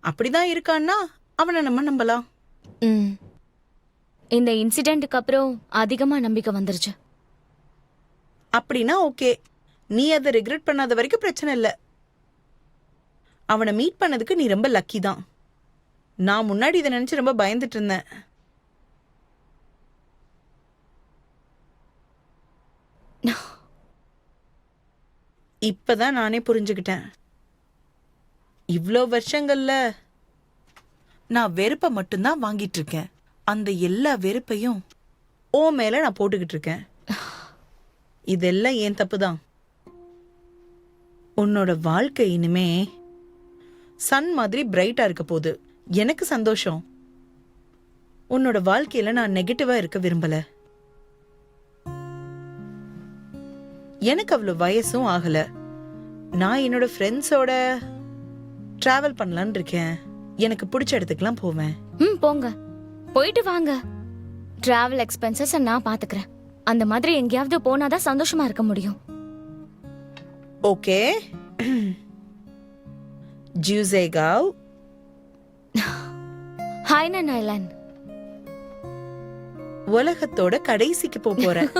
அப்படிதான் இருக்கான்னா அவனை நம்ம நம்பலாம். ம். இந்த இன்சிடென்ட்டுக்கு அப்புறம் அதிகமா நம்பிக்கை வந்துருச்சு. அப்படின்னா ஓகே, நீ அதை ரிக்ரெட் பண்ணாத வரைக்கும் பிரச்சனை இல்லை. அவனை மீட் பண்ணதுக்கு நீ ரொம்ப லக்கி தான். நான் முன்னாடி இதை நினைச்சு ரொம்ப பயந்துட்டு இருந்தேன். இப்பதான் நானே புரிஞ்சுக்கிட்டேன். இவ்வளோ வருஷங்கள்ல நான் வெறுப்பை மட்டும்தான் வாங்கிட்டு இருக்கேன். அந்த எல்லா வெறுப்பையும் ஓ மேல நான் போட்டுக்கிட்டு இருக்கேன். இதெல்லாம் ஏன் தப்பு தான். உன்னோட வாழ்க்கை இனிமே சன் மாதிரி பிரைட்டா இருக்க போகுது. எனக்கு சந்தோஷம். உன்னோட வாழ்க்கையில நான் நெகட்டிவா இருக்க விரும்பல. எனக்கு அவ்வளவு வயசும் ஆகல. நான் என்னோட ஃப்ரெண்ட்ஸோட டிராவல் பண்ணலான்னு இருக்கேன். எனக்கு பிடிச்ச இடத்துக்குலாம் போவேன். போங்க, போயிட்டு வாங்க. டிராவல் எக்ஸ்பென்சஸ் நான் பாத்துக்கிறேன். அந்த மாதிரி எங்கேயாவது போனாதான் சந்தோஷமா இருக்க முடியும். ஓகே, ஜூசேகாவ். ஹைனன் ஐலாண்ட். உலகத்தோட கடைசிக்கு போறேன்.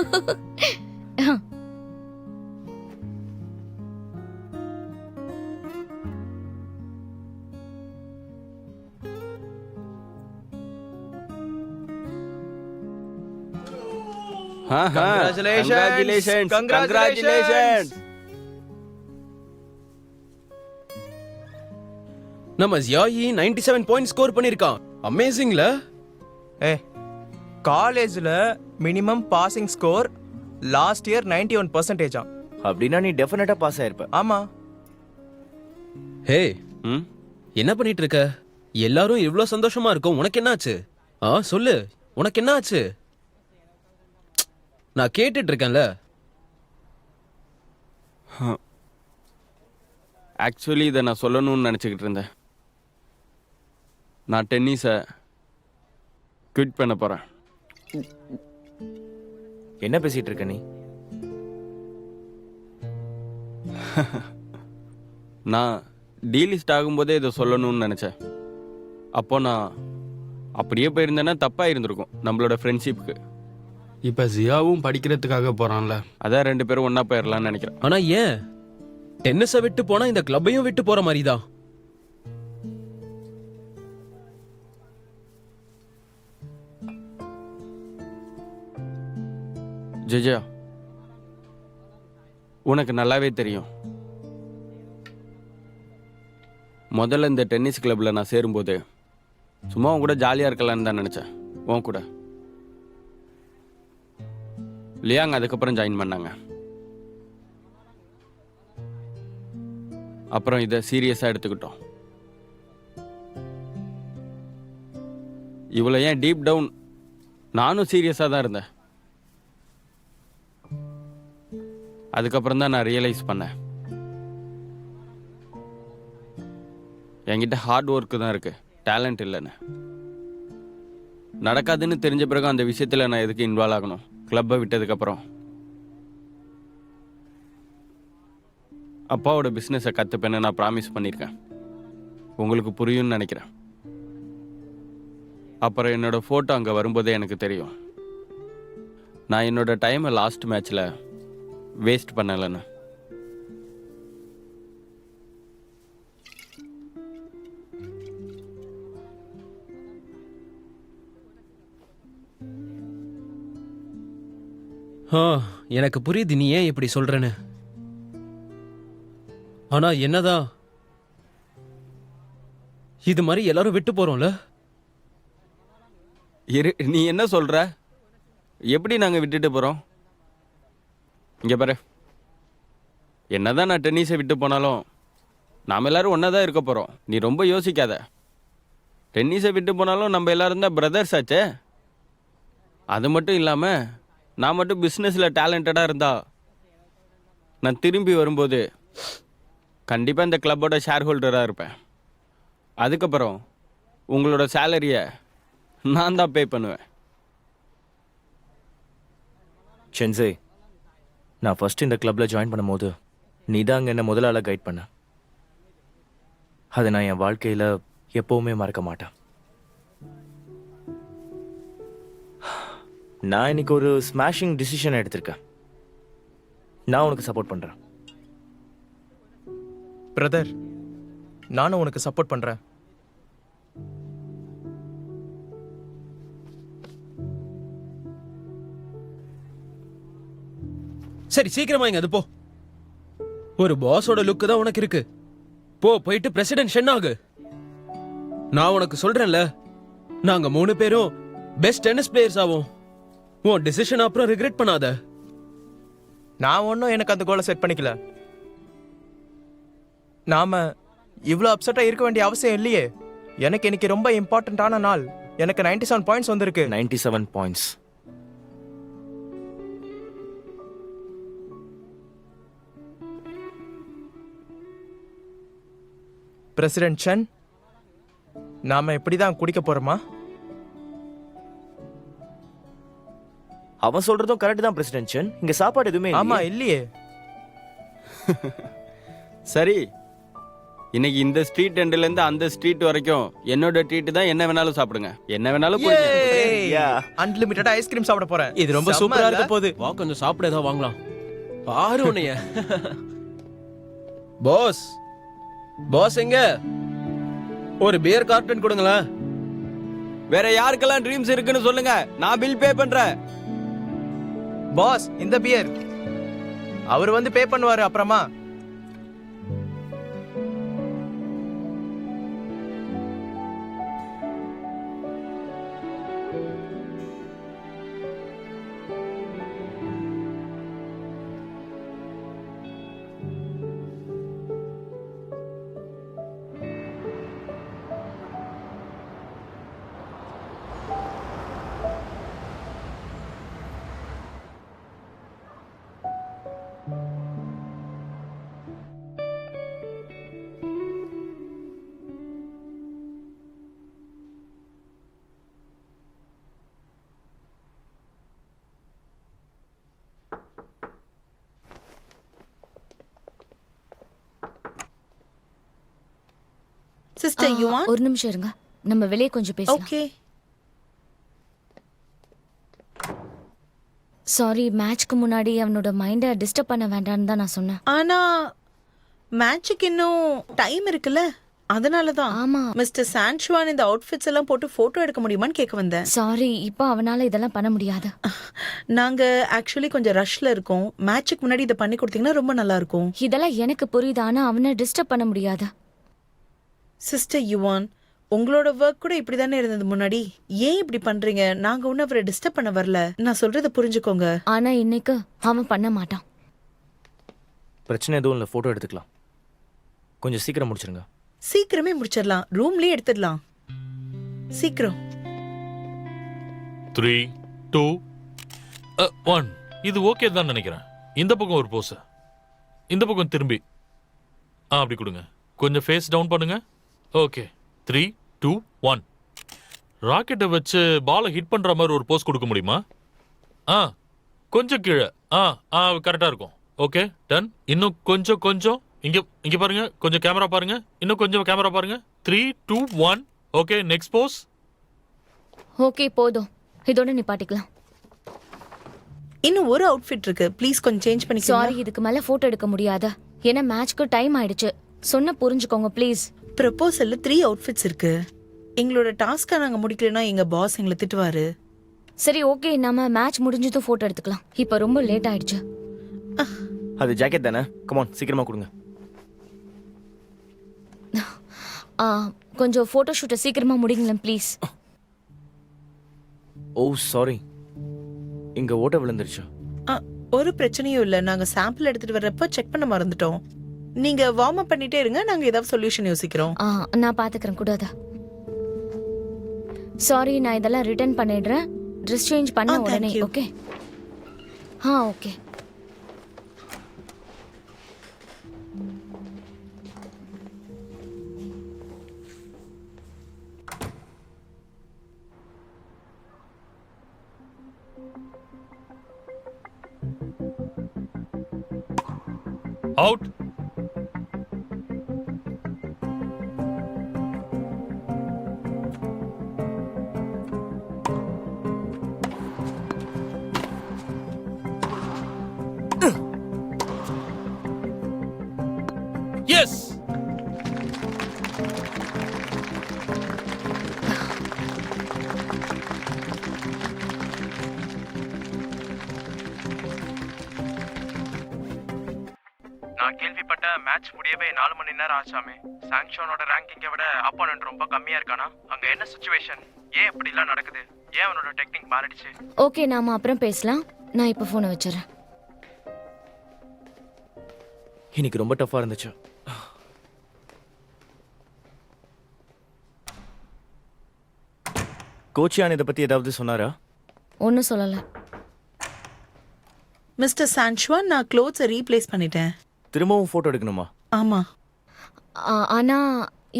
Congratulations. Congratulations. நம்ம ஜியாயி 97 பாயிண்ட் ஸ்கோர் பண்ணிருக்கான். அமேசிங்ல. காலேஜ்ல minimum passing score last year 91%. அப்படின்னா நீ டெஃபினட்டா பாஸ் ஆயிருப்ப. ஆமா. ஹே, என்ன பண்ணிட்டு இருக்க? எல்லாரும் இவ்ளோ சந்தோஷமா இருக்கும், உனக்கு என்னாச்சு? சொல்லு, உனக்கு என்னாச்சு? நான் கேட்டுட்டு இருக்கேன்ல. ஆக்சுவலி இதை நான் சொல்லணும்னு நினச்சிக்கிட்டு இருந்தேன். நான் டென்னிஸை குவிட் பண்ண போகிறேன். என்ன பேசிட்டு இருக்க நீ? நான் டீலிஸ்ட் ஆகும்போதே இதை சொல்லணும்னு நினச்சேன். அப்போ நான் அப்படியே போயிருந்தேன்னா தப்பாக இருந்திருக்கும் நம்மளோட ஃப்ரெண்ட்ஷிப்புக்கு. இப்ப ஜியாவும் படிக்கிறதுக்காக போறான்ல, அதான் 2 பேரும் ஒன்னா போயிடலாம்னு நினைக்கிறேன். ஆனா ஏன்? டென்னிஸை விட்டு போனா இந்த கிளப்பையும் விட்டு போற மாதிரிதான். ஜெஜா, உனக்கு நல்லாவே தெரியும், முதல்ல இந்த டென்னிஸ் கிளப்ல நான் சேரும்போது சும்மா உன் கூட ஜாலியா இருக்கலாம்னு தான் நினைச்சேன். உன் கூட லியாங் அதுக்கப்புறம் ஜாயின் பண்ணாங்க. அப்புறம் இதை சீரியஸா எடுத்துக்கிட்டோம். இவ்வளோ ஏன் டீப் டவுன் நானும் சீரியஸாக தான் இருந்தேன். அதுக்கப்புறம் தான் நான் ரியலைஸ் பண்ணேன், என்கிட்ட ஹார்ட் ஒர்க்கு தான் இருக்கு, டேலண்ட் இல்லைன்னு. நடக்காதுன்னு தெரிஞ்ச பிறகு அந்த விஷயத்தில் நான் எதுக்கு இன்வால்வ் ஆகணும்? கிளப்பை விட்டதுக்கப்புறம் அப்பாவோட பிஸ்னஸை கற்றுப்பேன்னு நான் ப்ராமிஸ் பண்ணியிருக்கேன். உங்களுக்கு புரியும்னு நினைக்கிறேன். அப்புறம் என்னோட ஃபோட்டோ அங்கே வரும்போதே எனக்கு தெரியும் நான் என்னோட டைமை லாஸ்ட் மேட்ச்சில் வேஸ்ட் பண்ணலைன்னு. எனக்கு புரியுது நீ ஏன் இப்படி சொல்றேன்னு. ஆனா என்னதான் இது மாதிரி எல்லாரும் விட்டு போறோம்ல. நீ என்ன சொல்ற? எப்படி நாங்கள் விட்டுட்டு போகிறோம்? இங்கே பாரு, என்னதான் நான் டென்னிஸை விட்டு போனாலும் நாம் எல்லாரும் ஒன்றா தான் இருக்க போகிறோம். நீ ரொம்ப யோசிக்காத. டென்னிஸை விட்டு போனாலும் நம்ம எல்லாரும் தான் பிரதர்ஸ் ஆச்சே. அது மட்டும் இல்லாமல் நான் மட்டும் பிஸ்னஸில் டேலண்டடாக இருந்தா நான் திரும்பி வரும்போது கண்டிப்பாக இந்த கிளப்போட ஷேர் ஹோல்டராக இருப்பேன். அதுக்கப்புறம் உங்களோட சேலரியை நான் தான் பே பண்ணுவேன். சென்சே, நான் ஃபர்ஸ்ட் இந்த கிளப்ல ஜாயின் பண்ணும்போது நீ தான் அங்கே என்ன முதலாள கைட் பண்ண. அதை நான் என் வாழ்க்கையில் எப்பவுமே மறக்க மாட்டேன். நான் இன்னைக்கு ஒரு ஸ்மாஷிங் டிசிஷன் எடுத்திருக்கேன். நான் உனக்கு சப்போர்ட் பண்றேன். பிரதர், நானும் உனக்கு சப்போர்ட் பண்றேன். சரி சீக்கிரமா இங்க அது போ. ஒரு பாஸோட லுக் தான் உனக்கு இருக்கு. போயிட்டு பிரசிடென்ட் ஷென் ஆகு. நான் உனக்கு சொல்றேன்ல, நாங்க 3 பேரும் பெஸ்ட் டென்னிஸ் பிளேயர்ஸ் ஆவோம். உன் டிசிஷன் அப்புறம் ரிக்ரெட் பண்ணாத. நான் ஒன்றும் எனக்கு அந்த கோலை செட் பண்ணிக்கல. நாம இவ்வளோ அப்செட்டா இருக்க வேண்டிய அவசியம் இல்லையே. எனக்கு இன்னைக்கு ரொம்ப இம்பார்ட்டன்டான நாள். எனக்கு 97 பாயிண்ட்ஸ் வந்திருக்கு. 97 பாயிண்ட்ஸ். பிரசிடென்ட் ஷென், நாம இப்படிதான் குடிக்க போறோமா? அவன் சொல்றதும் கரெக்ட் தான் பிரசிடென்ட் ஷென். இங்க சாப்பாடு எதுவுமே ஆமா இல்லையே. இல்லையே. சரி, இன்னைக்கு இந்த ஸ்ட்ரீட் எண்ட்ல இருந்து அந்த ஸ்ட்ரீட் வரைக்கும் என்னோட ட்ரீட் தான். என்ன வேணாலும் சாப்பிடுங்க, என்ன வேணாலும் குடிங்க. Yeah. அன்லிமிட்டட் ஐஸ்கிரீம் சாப்பிட போறேன். இது ரொம்ப செம்ம சூப்பரா இல்ல? இருக்க போகுது. வா கொஞ்சம் சாப்பிட ஏதாவது வாங்கலாம். பாரு உன்னைய. பாஸ் பாஸ் எங்க? ஒரு பியர் கார்டன் கொடுங்களேன். வேற யாருக்கெல்லாம் ட்ரீம்ஸ் இருக்குன்னு சொல்லுங்க, நான் பில் பே பண்றேன். பாஸ், இந்த பியர் அவர் வந்து பே பண்ணுவாரு அப்புறமா. Sister you want? ஒரு நிமிஷம் இருங்க, நம்ம வெளியே கொஞ்சம் பேசலாம். ஓகே. சாரி, மேட்ச்க்கு முன்னாடி அவனோட மைண்டை டிஸ்டர்ப் பண்ண வேண்டாம்னு தான் நான் சொன்னேன். ஆனா மேட்சுக்கு இன்னும் டைம் இருக்குல்ல, அதனால தான். ஆமா. மிஸ்டர் சான்ச்சுவான் இந்த அவுட்ஃபிட்ஸ் எல்லாம் போட்டு போட்டோ எடுக்க முடியுமான்னு கேட்க வந்தேன். சாரி, இப்போ அவனால இதெல்லாம் பண்ண முடியாது. நாங்க ஆக்சுவலி கொஞ்சம் ரஷ்ல இருக்கோம். மேட்சுக்கு முன்னாடி இதை பண்ணி கொடுத்தீங்கன்னா ரொம்ப நல்லா இருக்கும். இதெல்லாம் எனக்கு புரியுது, ஆனா அவனை டிஸ்டர்ப் பண்ண முடியாது. சிஸ்டர் யுவான், உங்களோட ஒர்க் கூட இப்படிதானே இருந்தது முன்னாடி. ஏன் இப்படி பண்றீங்க? நாங்க ஒன்னும் அவரை டிஸ்டர்ப் பண்ண வரல. நான் சொல்றதை புரிஞ்சுக்கோங்க. ஆனா இன்னைக்கு அவன் பண்ண மாட்டான். பிரச்சனை எதுவும் இல்லை, ஃபோட்டோ எடுத்துக்கலாம். கொஞ்சம் சீக்கிரம் முடிச்சிருங்க. சீக்கிரமே முடிச்சிடலாம், ரூம்லயே எடுத்துடலாம். சீக்கிரம். 3, 2, 1. இது ஓகே தான் நினைக்கிறேன். இந்த பக்கம் ஒரு போஸ், இந்த பக்கம் திரும்பி அப்படி கொடுங்க. கொஞ்சம் ஃபேஸ் டவுன் பண்ணுங்க. ஓகே, 3, 2, 1. ராக்கெட்டை வச்சு பாலை ஹிட் பண்ற மாதிரி ஒரு போஸ் கொடுக்க முடியுமா? கொஞ்சம் கீழே. கரெக்டா இருக்கும். Okay, done. இன்னும் கொஞ்சம் கொஞ்சம் இங்க பாருங்க. கொஞ்சம் கேமரா பாருங்க. இன்னும் கொஞ்சம் கேமரா பாருங்க. 3, 2, 1. Okay, next Bose. ஓகே, போதும், இதோட நிப்பாட்டிக்கலாம். இன்னும் ஒரு அவுட்ஃபிட் இருக்கு, ப்ளீஸ் கொஞ்சம் சேஞ்ச் சாரி, பண்ணிக்கலாம். இதுக்கு மேல போட்டோ எடுக்க முடியாது. ஏன்னா மேட்ச்க்கு டைம் ஆயிடுச்சு. சொன்ன புரிஞ்சுக்கோங்க ப்ளீஸ். ப்ரப்போசல்ல 3 அவுட்ஃபிட்ஸ் இருக்கு. எங்களோட டாஸ்கை நாங்க முடிக்கலன்னா எங்க பாஸ் எங்களை திட்டுவாரு. சரி, ஓகே, நம்ம மேட்ச் முடிஞ்சதும் போட்டோ எடுத்துக்கலாம். இப்போ ரொம்ப லேட் ஆயிடுச்சு. அது ஜாக்கெட் தானே? கமான், சீக்கிரமா கொடுங்க. கொஞ்சம் போட்டோ ஷூட்டை சீக்கிரமா முடிங்களேன் ப்ளீஸ். ஓ சாரி, இங்க ஓட்ட விழுந்துருச்சு. ஒரு பிரச்சனையும் இல்ல, நாங்க சாம்பிள் எடுத்துட்டு வர்றப்ப செக் பண்ண மறந்துட்டோம். நீங்க வார்ம் அப் பண்ணிட்டே இருங்க, நாங்க ஏதாவது சொல்யூஷன் யோசிக்கிறோம். நான் பாத்துக்கிறேன் கூடாத. சாரி, நான் இதெல்லாம் ரிட்டர்ன் பண்ணிடுறேன். ட்ரெஸ் சேஞ்ச் பண்ண thank உடனே. you. ஓகே. ஓகே. அவுட். நான் கேள்விப்பட்ட மேட்ச் முடியவே 4 மணி நேரம் ஆச்சாமே. சாங்ஷனோட ரேங்கிங்கை விட அப்போனன்ட் ரொம்ப கம்மியா இருக்கானா? அங்க என்ன சிச்சுவேஷன்? ஏன் இப்படிலாம் நடக்குது? ஏன் அவனோட டெக்னிக் மாறிடுச்சு? ஓகே, நாம அப்புறம் பேசலாம். நான் இப்போ ஃபோனை வச்சிடறேன். இன்னைக்கு ரொம்ப டஃப்பா இருந்துச்சு. கோச்சியான் இதை பத்தி ஏதாவது சொன்னாரா? ஒன்றும் சொல்லலை. மிஸ்டர் சான்ச்சுவான், நான் க்ளோத்ஸை ரீப்ளேஸ் பண்ணிட்டேன். திரும்பவும் போட்டோ எடுக்கணுமா? ஆமா. ஆனா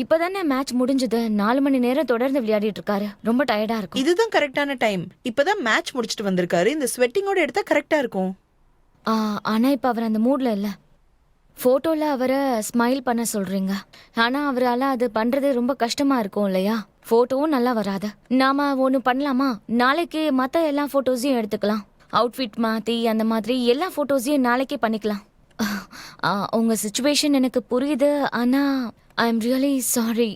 இப்பதானே மேட்ச் முடிஞ்சது. 4 மணி நேரம் தொடர்ந்து விளையாடிட்டு இருக்காரு. ரொம்ப டயர்டா இருக்கும். இதுதான் கரெக்டான டைம். இப்பதான் மேட்ச் முடிச்சிட்டு வந்திருக்காரு. இந்த ஸ்வெட்டிங்கோட எடுத்தா கரெக்டா இருக்கும். ஆனா இப்ப அவர் அந்த மூட்ல இல்ல. போட்டோல அவரை ஸ்மைல் பண்ண சொல்றீங்க, ஆனா அவரால் அது பண்றது ரொம்ப கஷ்டமா இருக்கும் இல்லையா? போட்டோவும் நல்லா வராது. நாம ஒன்று பண்ணலாமா? நாளைக்கு மற்ற எல்லா போட்டோஸையும் எடுத்துக்கலாம். அவுட்ஃபிட் மாத்தி அந்த மாதிரி எல்லா போட்டோஸையும் நாளைக்கே பண்ணிக்கலாம். உங்க சுச்சுவேஷன் எனக்கு புரியுது, ஆனா ஐ எம் ரியலி சாரி.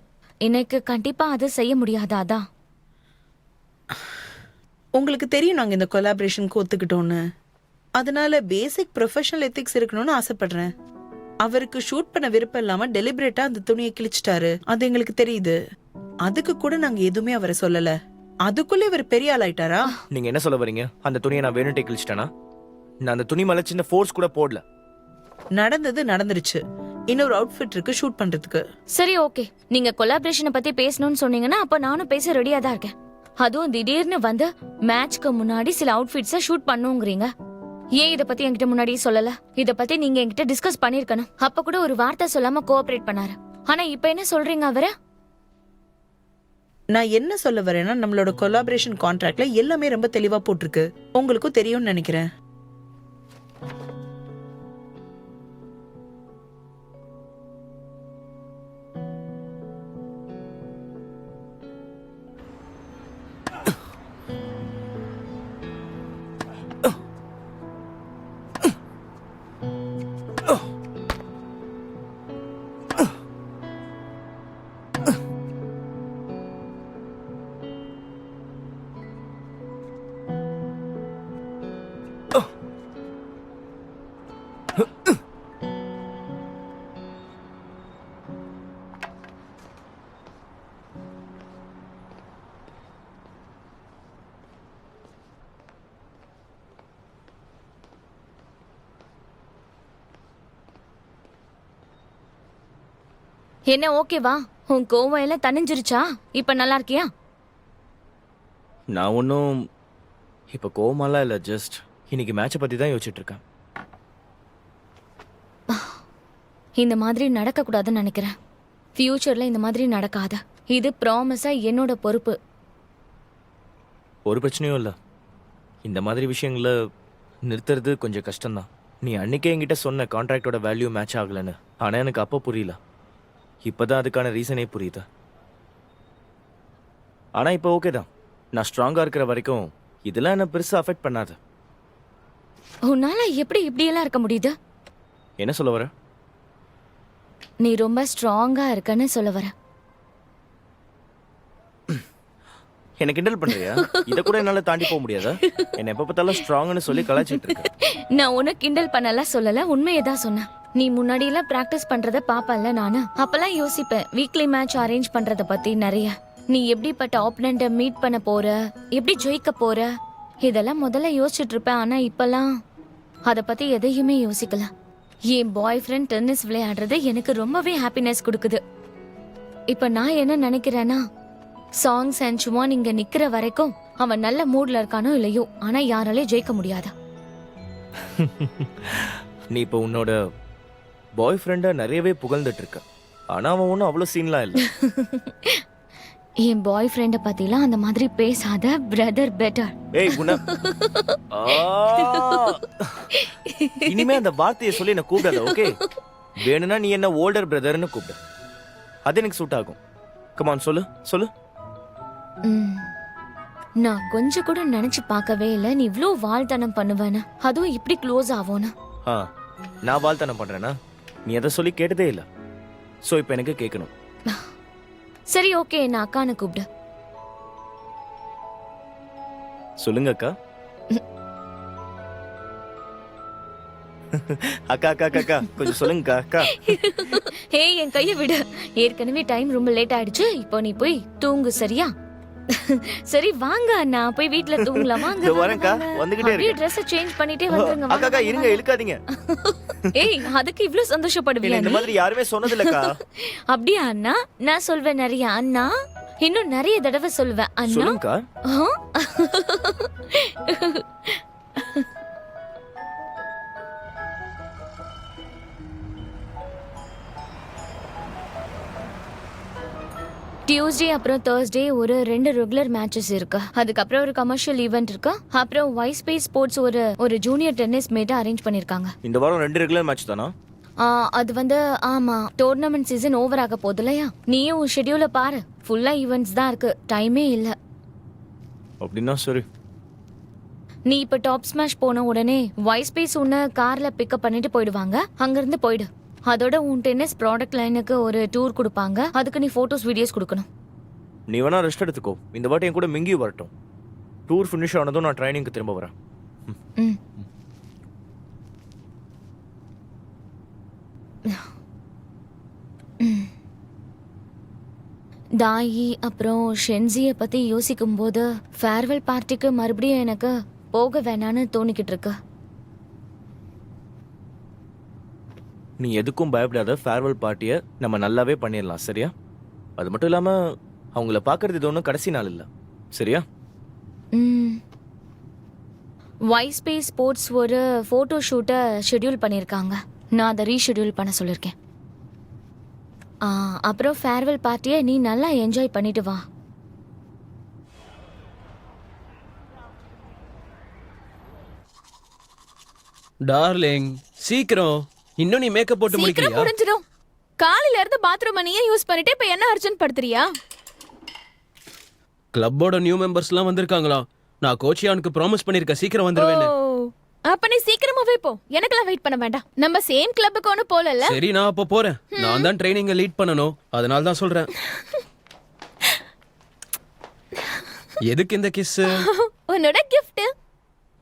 எனக்கு கண்டிப்பா அது செய்ய முடியாதாதா? உங்களுக்கு தெரியும் நாங்க இந்த கொலாபரேஷனுக்கு ஒத்துக்கிட்டோன்னு. அதனால பேசிக் ப்ரொஃபஷனல் எத்திக்ஸ் இருக்கணும்னு ஆசைப்படுறேன். அவருக்கு ஷூட் பண்ண விருப்பம் இல்லாம டெலிபரேட்டா அந்த துணியை கிழிச்சிட்டாரு. அது எங்களுக்கு தெரியுது. அதுக்கு கூட நாங்க எதுவுமே அவரை சொல்லல. அதுக்குள்ள இவர் பெரிய ஆள் ஆயிட்டாரா? நீங்க என்ன சொல்ல வரீங்க? அந்த துணியை நான் வேணுட்டே கிழிச்சிட்டேனா? நான் அந்த துணி மேல சின்ன ஃபோர்ஸ் கூட போடல. நடந்தது நடந்துருச்சு. இன்னொரு அவுட்ஃபிட் இருக்கு ஷூட் பண்றதுக்கு. சரி, ஓகே. நீங்க கொலாபரேஷனை பத்தி பேசணும்னு சொன்னீங்கன்னா அப்ப நானும் பேச ரெடியா தான் இருக்கேன். அதுவும் திடீர்னு வந்து மேட்ச்க்கு முன்னாடி சில அவுட்ஃபிட்ஸை ஷூட் பண்ணுங்கிறீங்க. ஏன் இத பத்தி என்கிட்ட முன்னாடியே சொல்லல? இத பத்தி நீங்க என்கிட்ட டிஸ்கஸ் பண்ணிருக்கணும். அப்ப கூட ஒரு வார்த்தை சொல்லாம கோஆபரேட் பண்ணாரு. ஆனா இப்ப என்ன சொல்றீங்க அவரை? நான் என்ன சொல்ல வரேன்னா, நம்மளோட கொலாபரேஷன் கான்ட்ராக்ட்ல எல்லாமே ரொம்ப தெளிவா போட்டிருக்கு. உங்களுக்கும் தெரியும்னு நினைக்கிறேன். என்ன ஓகேவா? உன் கோவம் எல்லாம் தணிஞ்சிருச்சா? இப்ப நல்லா இருக்கியா? நான் ஒன்றும் இப்போ கோவமாலாம் இல்லை. ஜஸ்ட் இன்னைக்கு மேட்சை பற்றி தான் யோசிச்சுட்டு இருக்கேன். இந்த மாதிரி நடக்க கூடாதுன்னு நினைக்கிறேன். ஃபியூச்சர்ல இந்த மாதிரி நடக்காத. இது ப்ராமிஸா என்னோட பொறுப்பு. ஒரு பிரச்சனையும் இல்லை. இந்த மாதிரி விஷயங்களை நிறுத்துறது கொஞ்சம் கஷ்டம்தான். நீ அன்னைக்கே என்கிட்ட சொன்ன கான்ட்ராக்டோட வேல்யூ மேட்ச் ஆகலைன்னு. ஆனால் எனக்கு அப்போ புரியல. இப்போதான் அதுக்கான ரீசனே புரியுது. ஆனால் இப்போ ஓகே தான். நான் ஸ்ட்ராங்காக இருக்கிற வரைக்கும் இதெல்லாம் என்ன பெருசாக அஃபெக்ட் பண்ணாது. உன்னால எப்படி இப்படியெல்லாம் இருக்க முடியுது? என்ன சொல்ல வர? நீ ரொம்ப ஸ்ட்ராங்கா இருக்கன்னு சொல்ல வர. என்ன கிண்டல் பண்றியா? இதை கூட என்னால் தாண்டி போக முடியாதா? என்ன எப்போ பார்த்தாலும் ஸ்ட்ராங்னு சொல்லி கலாச்சிட்டு இருக்க. நான் உனக்கு கிண்டல் பண்ணலாம் சொல்லல, உண்மையை தான் சொன்னேன். நீ முன்னாடி எல்லாம் பிராக்டிஸ் பண்றத பாப்பல்ல நானு. அப்பெல்லாம் யோசிப்பேன் வீக்லி மேட்ச் அரேஞ்ச் பண்றத பத்தி நிறைய. நீ எப்படிப்பட்ட ஆப்பனண்ட மீட் பண்ண போற, எப்படி ஜெயிக்க போற, இதெல்லாம் முதல்ல யோசிச்சுட்டு இருப்பேன். ஆனா இப்பெல்லாம் அத பத்தி எதையுமே யோசிக்கல. என் பாய் ஃப்ரெண்ட் டென்னிஸ் விளையாடுறது எனக்கு ரொம்பவே ஹாப்பினஸ் கொடுக்குது. இப்ப நான் என்ன நினைக்கிறேன்னா, சாங் சான்ச்சுவான் இங்க நிக்கிற வரைக்கும் அவன் நல்ல மூட்ல இருக்கானோ இல்லையோ, ஆனா யாராலையும் ஜெயிக்க முடியாத. நீ இப்போ உன்னோட பாய் ஃப்ரெண்டை நிறையவே புகழ்ந்துட்டு இருக்க. ஆனா அவன் ஒன்றும் அவ்வளோ சீன்லாம் இல்லை. என் பாய் ஃப்ரெண்ட பத்திலாம் அந்த மாதிரி பேசாத, பிரதர் பெட்டர். ஏய் குணா, இனிமே அந்த வார்த்தையை சொல்லி என்ன கூப்பிடாத, ஓகே? வேணும்னா நீ என்ன ஓல்டர் பிரதர்னு கூப்பிடு. அது எனக்கு சூட் ஆகும். கமான், சொல்லு சொல்லு. நான் கொஞ்சம் கூட நினைச்சு பார்க்கவே இல்லை நீ இவ்ளோ வால்தனம் பண்ணுவேன்னு, அதுவும் இப்படி க்ளோஸ் ஆவோன்னு. நான் வால்தனம் பண்றேனா? நீ அதை சொல்லி கேட்டதே இல்லை. ஸோ இப்போ எனக்கு கேட்கணும். சரி, ஓகே, நான் அக்கான்னு கூப்பிடு. சொல்லுங்க அக்கா. அக்கா அக்கா அக்கா அக்கா கொஞ்சம் சொல்லுங்கக்கா அக்கா. ஹே என் கையை விடு. ஏற்கனவே டைம் ரொம்ப லேட் ஆயிடுச்சு. இப்போ நீ போய் தூங்கு சரியா? சரி வாங்க அண்ணா போய் வீட்ல தூங்கலாம். வாங்க இதோ வரேன்க்கா, வந்துகிட்டே அப்படியே இருக்கேன். ட்ரெஸ் சேஞ்ச் பண்ணிட்டே வந்துருங்க. அக்கா அக்கா இருங்க, இழுக்காதீங்க. ஏய் அதுக்கு இவ்ளோ சந்தோஷப்படுவியா இந்த நீ? மாதிரி யாருமே சொன்னதில்லக்கா. அப்படியா அண்ணா? நான் சொல்வேன் நிறைய அண்ணா. இன்னும் நிறைய தடவை சொல்வேன் அண்ணா. சொல்லுங்கக்கா. ஆ? டியூஸ்டே அப்புறம் Thursday ஒரு 2 ரெகுலர் மேட்சஸ் இருக்கு. அதுக்கப்புறம் ஒரு கமர்ஷியல் ஈவென்ட் இருக்கு. அப்புறம் வைஸ்பேஸ் ஸ்போர்ட்ஸ் ஒரு ஜூனியர் டென்னிஸ் மீட் அரேஞ்ச் பண்ணிருக்காங்க. இந்த வாரம் 2 ரெகுலர் மேட்ச் தானா? அது ஆமா டோர்னமெண்ட் சீசன் ஓவர் ஆக போகுது இல்லையா? நீயும் உன் ஷெட்யூல பாரு. ஃபுல்லா ஈவெண்ட்ஸ் தான் இருக்கு. டைமே இல்ல. அப்படின்னா சரி. நீ இப்ப டாப் ஸ்மாஷ் போன உடனே வைஸ்பேஸ் உன்னை கார்ல பிக்கப் பண்ணிட்டு போயிடுவாங்க. அங்கிருந்து போயிடு. அதோட உன் டென்னிஸ் ப்ராடக்ட் லைனுக்கு ஒரு டூர் கொடுப்பாங்க. அதுக்கு நீ போட்டோஸ் வீடியோஸ் கொடுக்கணும். நீ வேணா ரெஸ்ட் எடுத்துக்கோ. இந்த வாட்டி என் கூட மிங்கி வரட்டும். டூர் ஃபினிஷ் ஆனதும் நான் ட்ரைனிங்க்கு திரும்ப வரேன். ம். தாயி அப்புறம் ஷென்சியை பத்தி யோசிக்கும் போது ஃபேர்வெல் பார்ட்டிக்கு மறுபடியும் எனக்கு போக வேணான்னு தோணிக்கிட்டு இருக்கு. நீ எதுக்கும் பயப்படாத. ஃபேர்வெல் பார்ட்டியை நம்ம நல்லாவே பண்ணிடலாம் சரியா? அது மட்டும் இல்லாம அவங்கள பார்க்கறது இது ஒன்றும் கடைசி நாள் இல்லை சரியா? வைஸ்பேஸ் ஸ்போர்ட்ஸ் ஒரு ஃபோட்டோ ஷூட்டை ஷெட்யூல் பண்ணியிருக்காங்க. நான் அதை ரீஷெட்யூல் பண்ண சொல்லியிருக்கேன். அப்புறம் ஃபேர்வெல் பார்ட்டியை நீ நல்லா என்ஜாய் பண்ணிட்டு வா. டார்லிங் சீக்கிரம். இன்னும் நீ மேக்கப் போட்டு சீக்கிரம் முடிக்கலையா? முடிஞ்சிடும். காலையில இருந்து பாத்ரூம் மணியே யூஸ் பண்ணிட்டு இப்ப என்ன அர்ஜென்ட் படுத்துறியா? கிளப்போட நியூ மெம்பர்ஸ்லாம் வந்திருக்காங்களாம். நான் கோச்சியானுக்கு ப்ராமிஸ் பண்ணிருக்கேன் சீக்கிரம் வந்துருவேன்னு. அப்ப நீ சீக்கிரமாவே போ. எனக்கெல்லாம் வெயிட் பண்ண வேண்டாம். நம்ம சேம் கிளப்புக்கு ஒண்ணு போலல. சரி நான் அப்போ போறேன். நான் தான் ட்ரைனிங்கை லீட் பண்ணணும். அதனால தான் சொல்றேன். எதுக்கு இந்த கிஸ்? உன்னோட கிஃப்ட்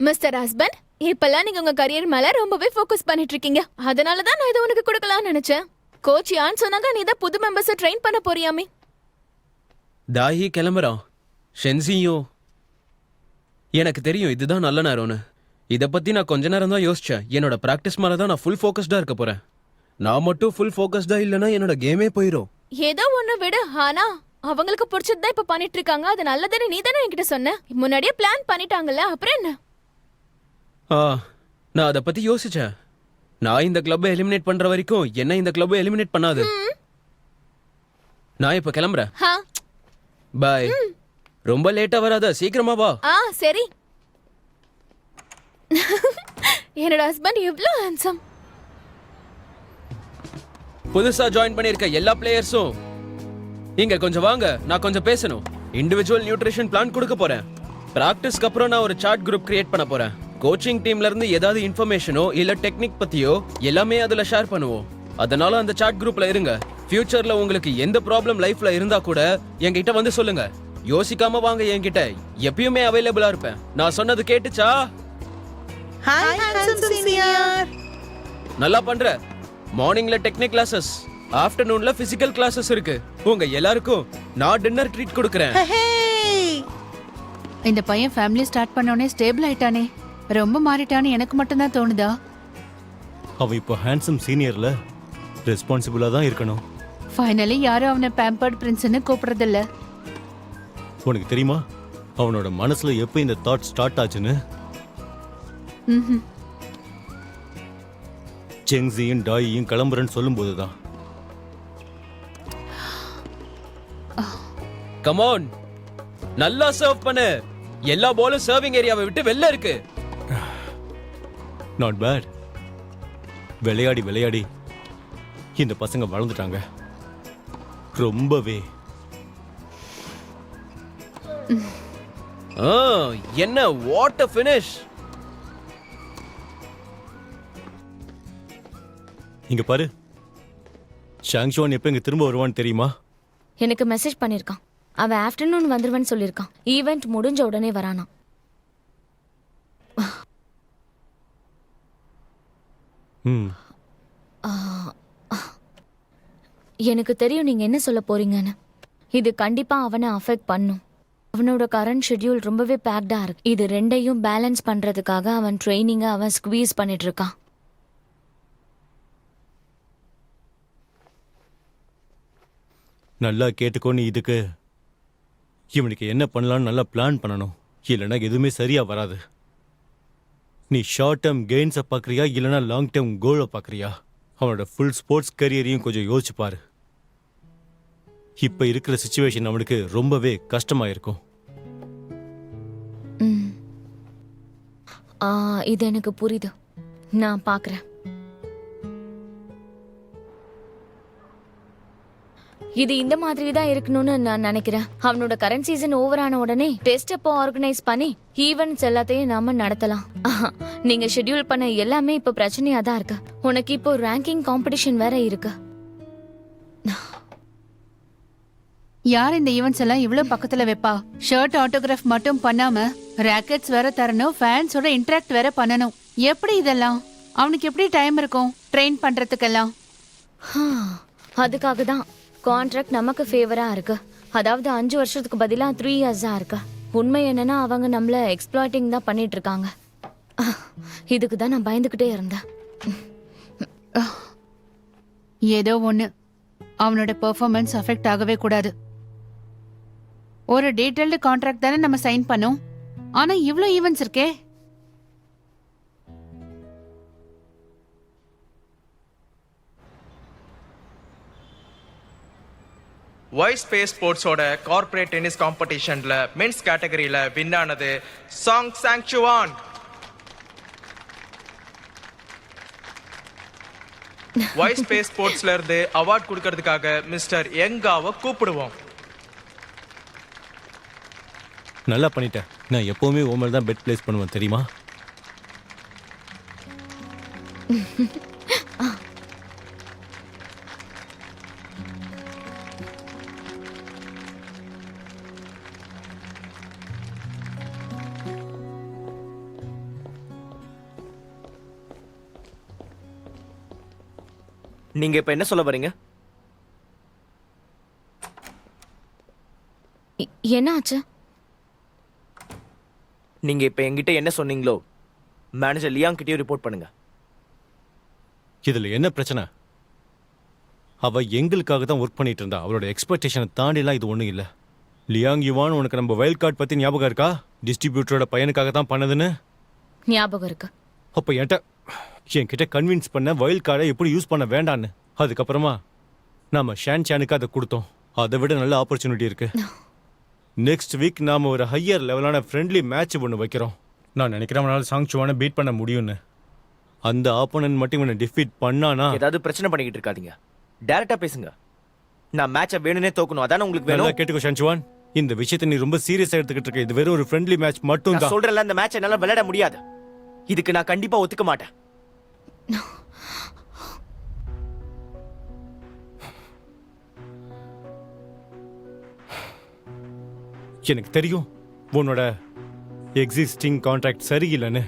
மிஸ்டர் ஹஸ்பண்ட். இப்பெல்லாம் நீங்க உங்க கரியர் மேல ரொம்பவே ஃபோக்கஸ் பண்ணிட்டு இருக்கீங்க. அதனால தான் நான் இதை உனக்கு கொடுக்கலாம்னு நினைச்சேன். கோச் யான் சொன்னாங்க நீ தான் புது மெம்பர்ஸை ட்ரெயின் பண்ண போறியாமே. தாயி கிளம்புறான். ஷென்சியும் எனக்கு தெரியும் இதுதான் நல்ல நேரம்னு. இதை பத்தி நான் கொஞ்ச நேரம் தான் யோசிச்சேன். என்னோட பிராக்டிஸ் மேல தான் நான் ஃபுல் ஃபோக்கஸ்டா இருக்க போறேன். நான் மட்டும் ஃபுல் ஃபோக்கஸ்டா இல்லைன்னா என்னோட கேமே போயிடும். ஏதோ ஒண்ணு விடு. ஆனா அவங்களுக்கு பிடிச்சதுதான் இப்ப பண்ணிட்டு இருக்காங்க. அது நல்லதுன்னு நீ தானே என்கிட்ட சொன்ன. முன்னாடியே பிளான் பண்ணிட்டாங்கல்ல, அப்புறம் என்ன? நான் அதை பத்தி யோசிச்சேன். நான் இந்த கிளப்பை எலிமினேட் பண்ற வரைக்கும் என்ன இந்த கிளப்பை எலிமினேட் பண்ணாது. நான் இப்ப கிளம்புறேன். பாய். ரொம்ப லேட்டா வராத, சீக்கிரமா வா. சரி. என்னோட ஹஸ்பண்ட் எவ்வளவு ஹேண்ட்சம். புதுசா ஜாயின் பண்ணிருக்க எல்லா பிளேயர்ஸும் இங்க கொஞ்சம் வாங்க. நான் கொஞ்சம் பேசணும். இண்டிவிஜுவல் நியூட்ரிஷன் பிளான் கொடுக்க போறேன். பிராக்டிஸ்க்கு அப்புறம் நான் ஒரு சாட் குரூப் கிரியேட் பண்ண போறேன். கோச்சிங் டீம்ல இருந்து ஏதாவது இன்ஃபர்மேஷனோ இல்ல டெக்னிக் பத்தியோ எல்லாமே அதுல ஷேர் பண்ணுவோம். அதனால அந்த சாட் குரூப்ல இருங்க. ஃபியூச்சர்ல உங்களுக்கு எந்த ப்ராப்ளம் லைஃப்ல இருந்தா கூட என்கிட்ட வந்து சொல்லுங்க. யோசிக்காம வாங்க என்கிட்ட. எப்பயுமே அவைலபிளா இருப்பேன். நான் சொன்னது கேட்டுச்சா? Hi handsome senior. நல்லா பண்ற. மார்னிங்ல டெக்னிக் கிளாसेस, ஆஃப்டர்நூன்ல பிசிக்கல் கிளாसेस இருக்கு. உங்க எல்லாருக்கும் நான் டின்னர் ட்ரீட் கொடுக்கறேன். இந்த பையன் ஃபேமிலி ஸ்டார்ட் பண்ணோனே ஸ்டேபிள் ஆயிட்டானே. ரொம்ப மாறிட்டான்னு எனக்கு மட்டும் தான் தோணுதா? அவன் இப்போ ஹேண்ட்ஸம் சீனியர்ல ரெஸ்பான்சிபிளா தான் இருக்கணும். ஃபைனலி யாரும் அவனை பேம்பர்ட் பிரின்ஸ்னு கூப்பிடுறதில்ல. உனக்கு தெரியுமா அவனோட மனசுல எப்போ இந்த தாட் ஸ்டார்ட் ஆச்சுன்னு? செங்ஸியும் டாயியும் கிளம்புறேன்னு சொல்லும்போது தான். கம் ஆன், நல்லா சர்வ் பண்ணு. எல்லா பாலும் சர்விங் ஏரியாவை விட்டு வெளில இருக்கு. Not bad. விளையாடி விளையாடி இந்த பசங்க வளர்ந்துட்டாங்க ரொம்பவே. என்ன வாட் a finish. இங்க பாரு, ஷாங்ஷுவான் எப்ப இங்க திரும்ப வருவான்னு தெரியுமா? எனக்கு மெசேஜ் பண்ணிருக்கான். அவன் ஆஃப்டர்நூன் வந்துருவேன்னு சொல்லியிருக்கான். ஈவெண்ட் முடிஞ்ச உடனே வரானா. ம் எனக்கு தெரியும் நீங்க என்ன சொல்ல போறீங்கன்னு. இது கண்டிப்பா அவனை அஃபெக்ட் பண்ணும். அவனோட கரண்ட் ஷெட்யூல் ரொம்பவே பேக்டா இருக்கு. இது ரெண்டையும் பேலன்ஸ் பண்றதுக்காக அவன் ட்ரைனிங்கை அவன் ஸ்குவீஸ் பண்ணிட்டு இருக்கான். நல்லா கேட்டுக்கோ. நீ இதுக்கு இவனுக்கு என்ன பண்ணலாம்னு நல்லா பிளான் பண்ணணும். இல்லைன்னா எதுவுமே சரியா வராது. நீ ஷார்ட் டேர்ம் கெயின்ஸை பார்க்குறியா இல்லைன்னா லாங் டேர்ம் கோலை பார்க்குறியா? அவனோட ஃபுல் ஸ்போர்ட்ஸ் கரியரையும் கொஞ்சம் யோசிச்சு பாரு. இப்போ இருக்கிற சுச்சுவேஷன் அவனுக்கு ரொம்பவே கஷ்டமா இருக்கும். ம். இது எனக்கு புரியுது. நான் பார்க்கறேன். இது இந்த மாதிரி தான் இருக்கணும்னு நான் நினைக்கிறேன். அவனோட கரண்ட் சீசன் ஓவர் ஆன உடனே டெஸ்ட் அப்போ ஆர்கனைஸ் பண்ணி ஈவெண்ட்ஸ் எல்லாத்தையும் நாம நடத்தலாம். நீங்க ஷெட்யூல் பண்ண எல்லாமே இப்ப பிரச்சனையா தான் இருக்கு. உனக்கு இப்போ ரேங்கிங் காம்படிஷன் வேற இருக்கு. யார் இந்த ஈவெண்ட்ஸ் எல்லாம் இவ்வளவு பக்கத்துல வைப்பா? ஷர்ட் ஆட்டோகிராஃப் மட்டும் பண்ணாம ராக்கெட்ஸ் வேற தரணும், ஃபேன்ஸோட இன்டராக்ட் வேற பண்ணணும். எப்படி இதெல்லாம்? அவனுக்கு எப்படி டைம் இருக்கும் ட்ரெயின் பண்றதுக்கெல்லாம்? அதுக்காக தான் கான்ட்ராக்ட் நமக்கு ஃபேவரா இருக்கு. அதாவது 5 வருஷத்துக்கு பதிலா 3 இயர்ஸா இருக்கு. உண்மை என்னன்னா அவங்க நம்மள எக்ஸ்ப்ளாய்டிங் தான் பண்ணிட்டு இருக்காங்க. இதுக்கு தான் நான் பயந்துகிட்டே இருந்தேன். ஏதோ ஒண்ணு, அவனோட பெர்ஃபார்மன்ஸ் அஃபெக்ட் ஆகவே கூடாது. ஒரு டீடைல்டு கான்ட்ராக்ட் தானே நம்ம சைன் பண்ணோம். ஆனா இவ்ளோ ஈவெண்ட்ஸ் இருக்கே. வாய்ஸ் ஸ்பேஸ் ஸ்போர்ட்ஸோட கார்ப்பரேட் டென்னிஸ் காம்படிஷன்ல மென்ஸ் கேட்டகரியில வின் ஆனது சாங் சாங்சுவான். வாய்ஸ் ஸ்பேஸ் ஸ்போர்ட்ஸ்ல இருந்து அவார்ட் கொடுக்கறதுக்காக மிஸ்டர் யங்காவை கூப்பிடுவோம். நல்லா பண்ணிட்டேன். நான் எப்பவுமே ஓமல் தான் பெட் பிளேஸ் பண்ணுவேன் தெரியுமா? நீங்க இப்ப என்ன சொல்ல வரீங்க? என்ன ஆச்சு? நீங்க இப்ப என்கிட்ட என்ன சொன்னீங்களோ மேனேஜர் லியாங் கிட்டயும் ரிப்போர்ட் பண்ணுங்க. இதுல என்ன பிரச்சனை? அவ எங்களுக்காக தான் ஒர்க் பண்ணிட்டு இருந்தா. அவளோட எக்ஸ்பெக்டேஷனை தாண்டிலாம் இது ஒண்ணும் இல்ல. லியாங் யுவான், உனக்கு நம்ம வைல்ட் கார்டு பத்தி ஞாபகம் இருக்கா? டிஸ்ட்ரிபியூட்டரோட பையனுக்காக தான் பண்ணதுன்னு ஞாபகம் இருக்கு. அப்ப என்கிட்ட கன்வின்ஸ் பண்ண வைல்ட் கார்டை எப்படி யூஸ் பண்ண வேண்டான்னு. அதுக்கப்புறமா நாம ஷான் சானுக்கு அதை கொடுத்தோம். அதை விட நல்ல ஆப்பர்ச்சுனிட்டி இருக்கு. நெக்ஸ்ட் வீக் நாம ஒரு ஹையர் லெவலான ஃப்ரெண்ட்லி மேட்ச் ஒன்று வைக்கிறோம். நான் நினைக்கிறேன் அவனால சாங்சுவானை பீட் பண்ண முடியும்னு. அந்த ஆப்போனன்ட் மட்டும் இவனை டிஃபீட் பண்ணானா? ஏதாவது பிரச்சனை பண்ணிக்கிட்டு இருக்காதீங்க. டைரக்டா பேசுங்க. நான் மேட்சை வேணும்னே தோக்கணும், அதானே உங்களுக்கு வேணும்? கேட்டுக்கோ ஷான்சுவான், இந்த விஷயத்தை நீ ரொம்ப சீரியஸா எடுத்துக்கிட்டு இருக்க. இது வெறும் ஒரு ஃப்ரெண்ட்லி மேட்ச் மட்டும் நான் தான். சொல்றேன்ல, இந்த மேட்ச் என்னால விளையாட முடியாது. இதுக்கு நான் கண்டிப்பா ஒத்துக்க மாட்டேன். எனக்கு தெரியும் உன்னோட எக்ஸிஸ்டிங் கான்ட்ராக்ட் சரியில்லைன்னு.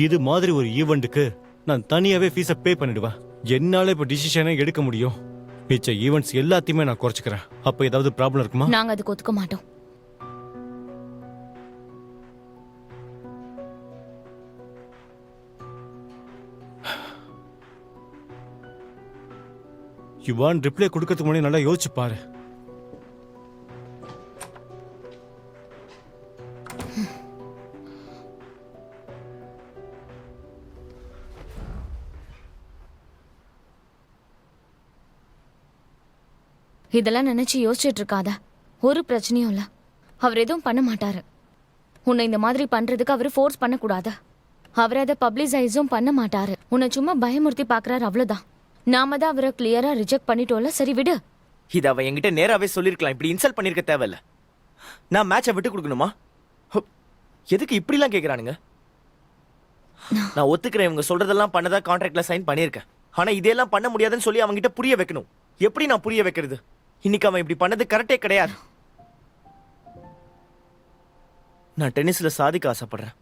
இது மாதிரி ஒரு ஈவெண்ட்டுக்கு நான் தனியாவே ஃபீஸை பே பண்ணிடுவேன். என்னால இப்ப டிசிஷனே எடுக்க முடியும். மிச்ச ஈவெண்ட்ஸ் எல்லாத்தையுமே நான் குறைச்சிக்கிறேன். அப்ப ஏதாவது ப்ராப்ளம் இருக்குமா? நாங்க அதுக்கு ஒத்துக்க மாட்டோம். யுவான் ரிப்ளை கொடுக்கறதுக்கு முன்னாடி நல்லா யோசிச்சு பாரு. இதெல்லாம் நினைச்சு யோசிச்சுட்டு இருக்காத. ஒரு பிரச்சனையும் இல்ல. அவர் எதுவும் பண்ண மாட்டாரு. உன்னை இந்த மாதிரி பண்றதுக்கு அவர் ஃபோர்ஸ் பண்ணக்கூடாது. அவர் அதை பப்ளிசைஸும் பண்ண மாட்டாரு. உன்னை சும்மா பயமுறுத்தி பாக்குறாரு, அவ்வளவுதான். நாம தான் அவரை கிளியரா ரிஜெக்ட் பண்ணிட்டோம்ல. சரி விடு. இது அவ என்கிட்ட நேராவே சொல்லிருக்கலாம். இப்படி இன்சல்ட் பண்ணிருக்க தேவையில்ல. நான் மேட்சை விட்டு கொடுக்கணுமா? எதுக்கு இப்படிலாம் கேக்குறானுங்க? நான் ஒத்துக்கிறேன், இவங்க சொல்றதெல்லாம் பண்ணதா கான்ட்ராக்ட்ல சைன் பண்ணியிருக்கேன். ஆனா இதெல்லாம் பண்ண முடியாதுன்னு சொல்லி அவங்ககிட்ட புரிய வைக்கணும். எப்படி நான் புரிய வைக்கிறது? இன்னைக்கு அவன் இப்படி பண்ணது கரெக்டே கிடையாது. நான் டென்னிஸ்ல சாதிக்க ஆசைப்படுறேன்.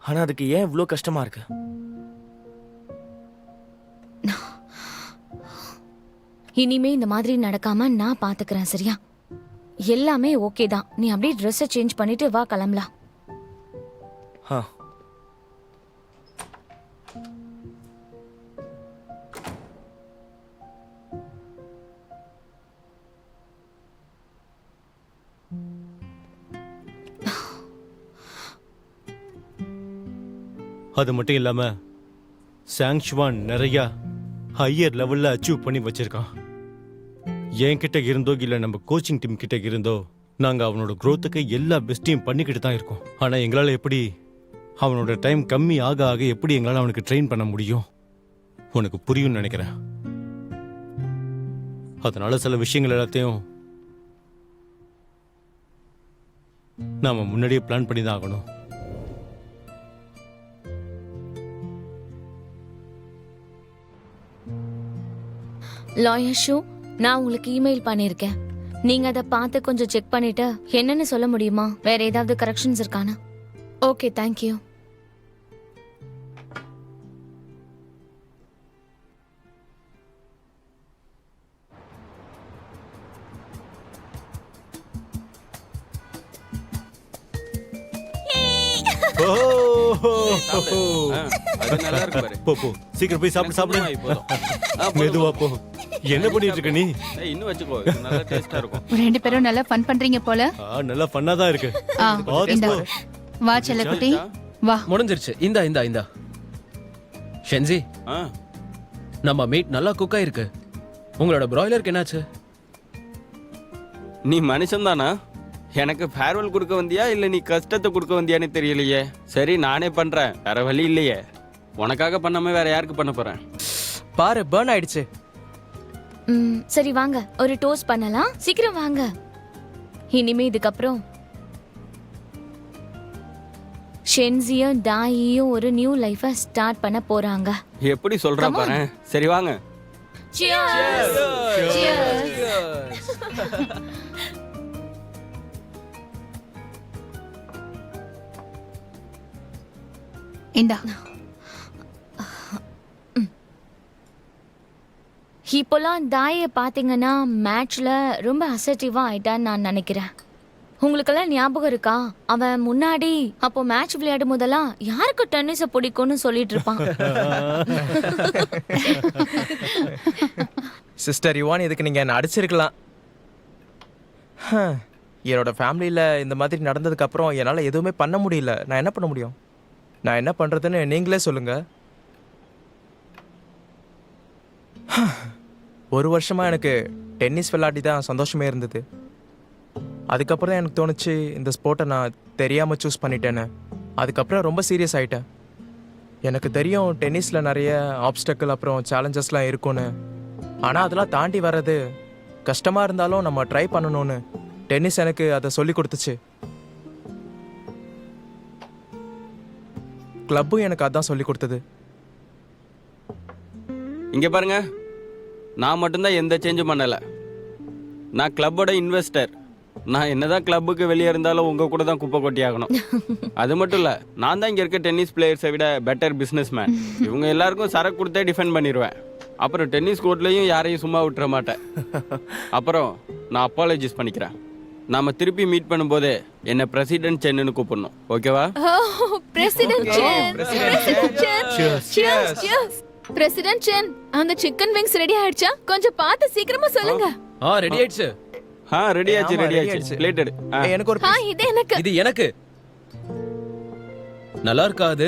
ஆனா அதுக்கு ஏன் இவ்வளோ கஷ்டமா இருக்கு? இனிமே இந்த மாதிரி நடக்காம நான் பாத்துக்கிறேன், சரியா? எல்லாமே ஓகே தான். நீ அப்படியே ட்ரெஸ்ஸை சேஞ்ச் பண்ணிட்டு வா, கிளம்பலாம். ஆ. அது மட்டும் இல்லாம சாங்ஷ்வான் நிறைய ஹையர் லெவல்ல அச்சீவ் பண்ணி வச்சிருக்கான். என்கிட்ட இருந்தோ இல்ல நம்ம கோச்சிங் டீம் கிட்ட இருந்தோ நாங்க அவனோட growth-க்கு எல்லா பெஸ்டையும் பண்ணிக்கிட்டு தான் இருக்கோம். ஆனா எங்களால எப்படி அவனோட டைம் கம்மி ஆக ஆக எப்படி எங்களால அவனுக்கு ட்ரெயின் பண்ண முடியும்? உனக்கு புரியும்னு நினைக்கிறேன். அதனால சில விஷயங்கள் எல்லாத்தையும் நாம முன்னாடியே பிளான் பண்ணி தான் ஆகணும். லாயர் ஷூ, நான் உங்களுக்கு இமெயில் பண்ணியிருக்கேன். நீங்க அதை பார்த்து கொஞ்சம் செக் பண்ணிட்டு என்னன்னு சொல்ல முடியுமா? வேற ஏதாவது கரெக்ஷன்ஸ் இருக்கானா? Okay, thank you. அது நல்லா இருக்கு பாரு. போ போ சீக்கிரம் போய் சாப்பிடு சாப்பிடு. போதும். மெதுவா போ. என்ன பண்ணிட்டு இருக்க நீ? இன்னும் வச்சுக்கோ, இது நல்லா டேஸ்டா இருக்கும். ரெண்டு பேரும் நல்லா ஃபன் பண்றீங்க போல. நல்லா ஃபன்னா தான் இருக்கு. இந்த வா செல்லக்குட்டி, வா. முடிஞ்சிருச்சு. இந்தா ஷென்சி, நம்ம மீட் நல்லா குக் ஆயிருக்கு. உங்களோட பிராய்லருக்கு என்னாச்சு? நீ மனுஷன் தானா? எனக்கு ஃபேர்வெல் கொடுக்க வந்தியா இல்ல நீ கஷ்டத்தை கொடுக்க வந்தியான்னு தெரியலையே. சரி, நானே பண்றேன், வேற வழி இல்லையே. உனக்காக பண்ணாம வேற யாருக்கு பண்ண போறேன்? பாரு, பர்ன் ஆயிடுச்சு. சரி வாங்க, ஒரு டோஸ்ட் பண்ணலாம். சீக்கிரம் வாங்க. இனிமே இதுக்கப்புறம் ஷென்சியும் டாயியும் ஒரு நியூ லைஃபை ஸ்டார்ட் பண்ண போறாங்க. எப்படி சொல்ற பாரு. சரி வாங்க. Cheers! இந்தா. இப்போலாம் தாயை பார்த்தீங்கன்னா மேட்ச்ல ரொம்ப அசர்ட்டிவா ஆயிட்டான்னு நான் நினைக்கிறேன். உங்களுக்கெல்லாம் ஞாபகம் இருக்கா? அவன் முன்னாடி அப்போ மேட்ச் விளையாடும் போதெல்லாம் யாருக்கு டென்னிஸை பிடிக்கும்னு சொல்லிட்டு இருப்பான். சிஸ்டர் யுவான், இதுக்கு நீங்க என்ன அடிச்சிருக்கலாம். என்னோட ஃபேமிலியில் இந்த மாதிரி நடந்ததுக்கு அப்புறம் என்னால் எதுவுமே பண்ண முடியல. நான் என்ன பண்ண முடியும்? நான் என்ன பண்ணுறதுன்னு நீங்களே சொல்லுங்க. ஒரு வருஷமாக எனக்கு டென்னிஸ் விளையாடி தான் சந்தோஷமே இருந்தது. அதுக்கப்புறம் தான் எனக்கு தோணுச்சு இந்த ஸ்போர்ட்டை நான் தெரியாமல் சூஸ் பண்ணிட்டேன்னு. அதுக்கப்புறம் ரொம்ப சீரியஸ் ஆகிட்டேன். எனக்கு தெரியும் டென்னிஸில் நிறைய ஆப்ஸ்டக்கிள் அப்புறம் சேலஞ்சஸ்லாம் இருக்கும்னு. ஆனால் அதெல்லாம் தாண்டி வர்றது கஷ்டமாக இருந்தாலும் நம்ம ட்ரை பண்ணணும்னு டென்னிஸ் எனக்கு அதை சொல்லி கொடுத்துச்சு. கிளப்பும் எனக்கு அதான் சொல்லி கொடுத்தது. இங்க பாருங்க, நான் மட்டும்தான் எந்த சேஞ்சும் பண்ணல. நான் கிளப்போட இன்வெஸ்டர். நான் என்னதான் கிளப்புக்கு வெளியே இருந்தாலும் உங்க கூட தான் குப்பை கொட்டி ஆகணும். அது மட்டும் இல்ல, நான் தான் இங்க இருக்க டென்னிஸ் பிளேயர்ஸை விட பெட்டர் பிசினஸ் மேன். இவங்க எல்லாருக்கும் சரக்கு கொடுத்தே டிஃபெண்ட் பண்ணிடுவேன். அப்புறம் டென்னிஸ் கோர்ட்லயும் யாரையும் சும்மா விட்டுற மாட்டேன். அப்புறம் நான் அப்பாலஜிஸ் பண்ணிக்கிறேன். நாம திருப்பி மீட் பண்ணும்போது என்ன பிரசிடென்ட் சென்னு கூப்பிடணும், ஓகேவா? President Sen, president Sen. Cheers, cheers. President Sen, அந்த சிக்கன் விங்ஸ் ரெடி ஆயிடுச்சா? கொஞ்சம் பார்த்து சீக்கிரமா சொல்லுங்க. ரெடி ஆயிடுச்சு. ரெடி ஆச்சு. பிளேட் எடு. எனக்கு ஒரு இது எனக்கு. இது எனக்கு. நல்லா இருக்காது?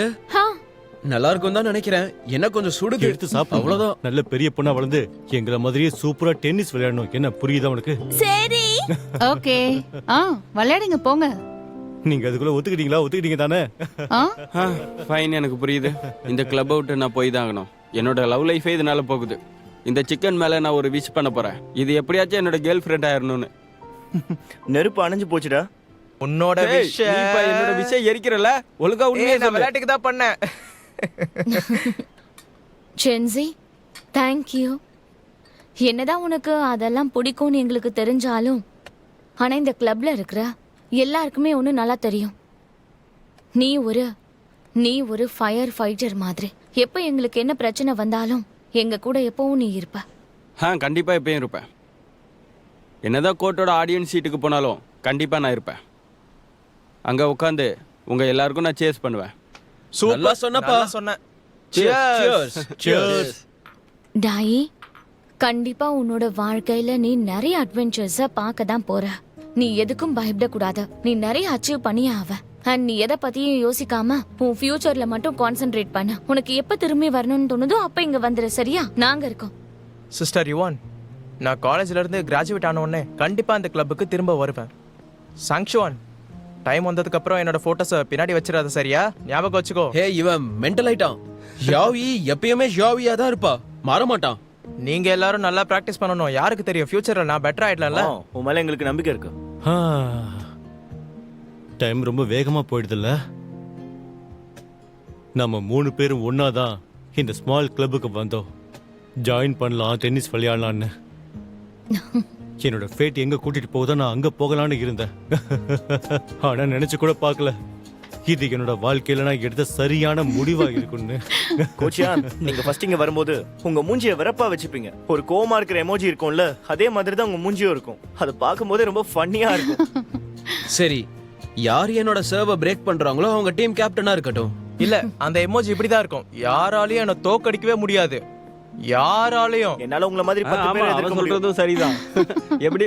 நல்லா இருக்கும் தான் நினைக்கிறேன். என்ன கொஞ்சம் சுடுது. எடுத்து சாப்பிடு. அவ்வளவுதான். நல்ல பெரிய பொண்ணா வளர்ந்து எங்களை மாதிரியே சூப்பரா டென்னிஸ் விளையாடணும். என்ன புரியுதா உனக்கு? சரி. ஓகே, விளையாடுங்க போங்க. நீங்க அதுக்குள்ள ஒத்துக்கிட்டீங்க தானே? ஃபைன், எனக்கு புரியுது. இந்த கிளப் விட்டு நான் போய் தான் ஆகணும். என்னோட லவ் லைஃபே இதனால போகுது. இந்த சிக்கன் மேல நான் ஒரு விஷ் பண்ண போறேன். இது எப்படியாச்சும் என்னோட கேர்ள் ஃப்ரெண்ட் ஆயிரணும்னு. நெருப்பு அணைஞ்சு போச்சுடா. உன்னோட என்னோட விஷயம் எரிக்கிறல, ஒழுங்கா உண்மையை நான் விளையாட்டுக்கு தான் பண்ணேன். சென்சி, தேங்க்யூ. என்னதான் உனக்கு அதெல்லாம் பிடிக்கும்னு எங்களுக்கு தெரிஞ்சாலும், ஆனா இந்த கிளப்ல இருக்கிற எல்லாருக்குமே ஒன்று நல்லா தெரியும். நீ ஒரு நீ ஒரு ஃபயர் ஃபைட்டர் மாதிரி. எப்ப எங்களுக்கு என்ன பிரச்சனை வந்தாலும் எங்க கூட எப்பவும் நீ இருப்ப. கண்டிப்பாக எப்பயும் இருப்பேன். என்னதான் கோர்ட்டோட ஆடியன்ஸ் சீட்டுக்கு போனாலும் கண்டிப்பாக நான் இருப்பேன். அங்கே உட்காந்து உங்கள் எல்லாருக்கும் நான் சேஸ் பண்ணுவேன். நல்லா சொன்னப்பா. சொன்னேன். Cheers. டாயி, கண்டிப்பா உன்னோட வாழ்க்கையில நீ நிறைய அட்வென்ச்சர்ஸ பார்க்க தான் போற. நீ எதுக்கும் பயப்படக்கூடாது. நீ நிறைய அச்சீவ் பண்ணியே ஆவ. அண்ட் நீ எதை பத்தியும் யோசிக்காம உன் ஃபியூச்சர்ல மட்டும் கான்சென்ட்ரேட் பண்ண. உனக்கு எப்ப திரும்பி வரணும்னு தோணுதோ அப்ப இங்க வந்துரு, சரியா? நாங்க இருக்கோம். சிஸ்டர் யுவான், நான் காலேஜ்ல இருந்து கிராஜுவேட் ஆன உடனே கண்டிப்பா அந்த கிளப்புக்கு திரும்ப வருவேன். சாங்ஷுவான், டைம் வந்ததுக்கு அப்புறம் என்னோட போட்டோஸை பின்னாடி வச்சிடாத, சரியா? ஞாபகம் வச்சுக்கோ. ஹே, இவன் மென்டல் ஆயிட்டான். யாவி எப்பயுமே யாவியா தான் இருப்பா, மாற மாட்டான். நீங்க எல்லாரும் நல்லா பிராக்டிஸ் பண்ணணும். யாருக்கு தெரியும், ஃபியூச்சர்ல நான் பெட்டர் ஆயிடலாம்ல. உன் மேல எங்களுக்கு நம்பிக்கை இருக்கு. டைம் ரொம்ப வேகமா போயிடுதுல்ல. நம்ம 3 பேரும் ஒன்னாதான் இந்த ஸ்மால் கிளப்புக்கு வந்தோம். ஜாயின் பண்ணலாம், டென்னிஸ் விளையாடலான்னு. என்னோட ஃபேட் எங்க கூட்டிட்டு போகுதோ நான் அங்க போகலான்னு இருந்தேன். ஆனா நினைச்சு கூட பார்க்கல இது என்னோட வாழ்க்கையில நான் எடுத்த சரியான முடிவா இருக்குன்னு. கோச்சியான், நீங்க ஃபர்ஸ்ட் இங்க வரும்போது உங்க மூஞ்சிய வெறப்பா வச்சுப்பீங்க. ஒரு கோமா இருக்கிற எமோஜி இருக்கும்ல, அதே மாதிரி தான் உங்க மூஞ்சியும் இருக்கும். அதை பார்க்கும்போதே ரொம்ப ஃபன்னியா இருக்கும். சரி, யார் என்னோட சர்வை பிரேக் பண்றாங்களோ அவங்க டீம் கேப்டனா இருக்கட்டும். இல்ல, அந்த எமோஜி இப்படிதான் இருக்கும். யாராலையும் என்ன தோக்கடிக்கவே முடியாது. யாராலையும். என்னால உங்களை மாதிரி 10 பேர் எதிர்க்க முடியும். சொல்றதும் சரிதான். எப்படி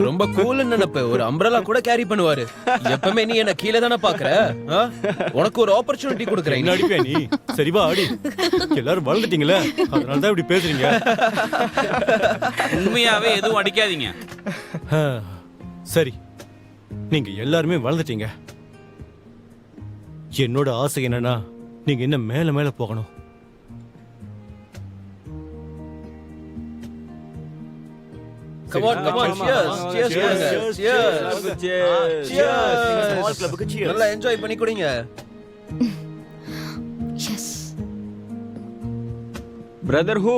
ரொம்ப கூல்னு நினைப்பு. ஒரு அம்ப்ரலா கூட கேரி பண்ணுவாரு. எப்பவுமே நீ என்ன கீழே தானே பாக்குற. உனக்கு ஒரு ஆப்பர்ச்சுனிட்டி கொடுக்குறேன். என்ன அடிப்பே நீ? சரிவா ஆடி. எல்லாரும் வளர்ந்துட்டீங்களே, அதனாலதான் இப்படி பேசுறீங்க. உண்மையாவே எதுவும் அடிக்காதீங்க. சரி, நீங்க எல்லாருமே வளர்ந்துட்டீங்க. என்னோட ஆசை என்னன்னா நீங்க என்ன மேல மேல போகணும். Come on, come on. Cheers. Cheers. Cheers. Small கிளப்புக்கு cheers. நல்லா என்ஜாய் பண்ணி குடிங்க. எஸ். பிரதர் ஹூ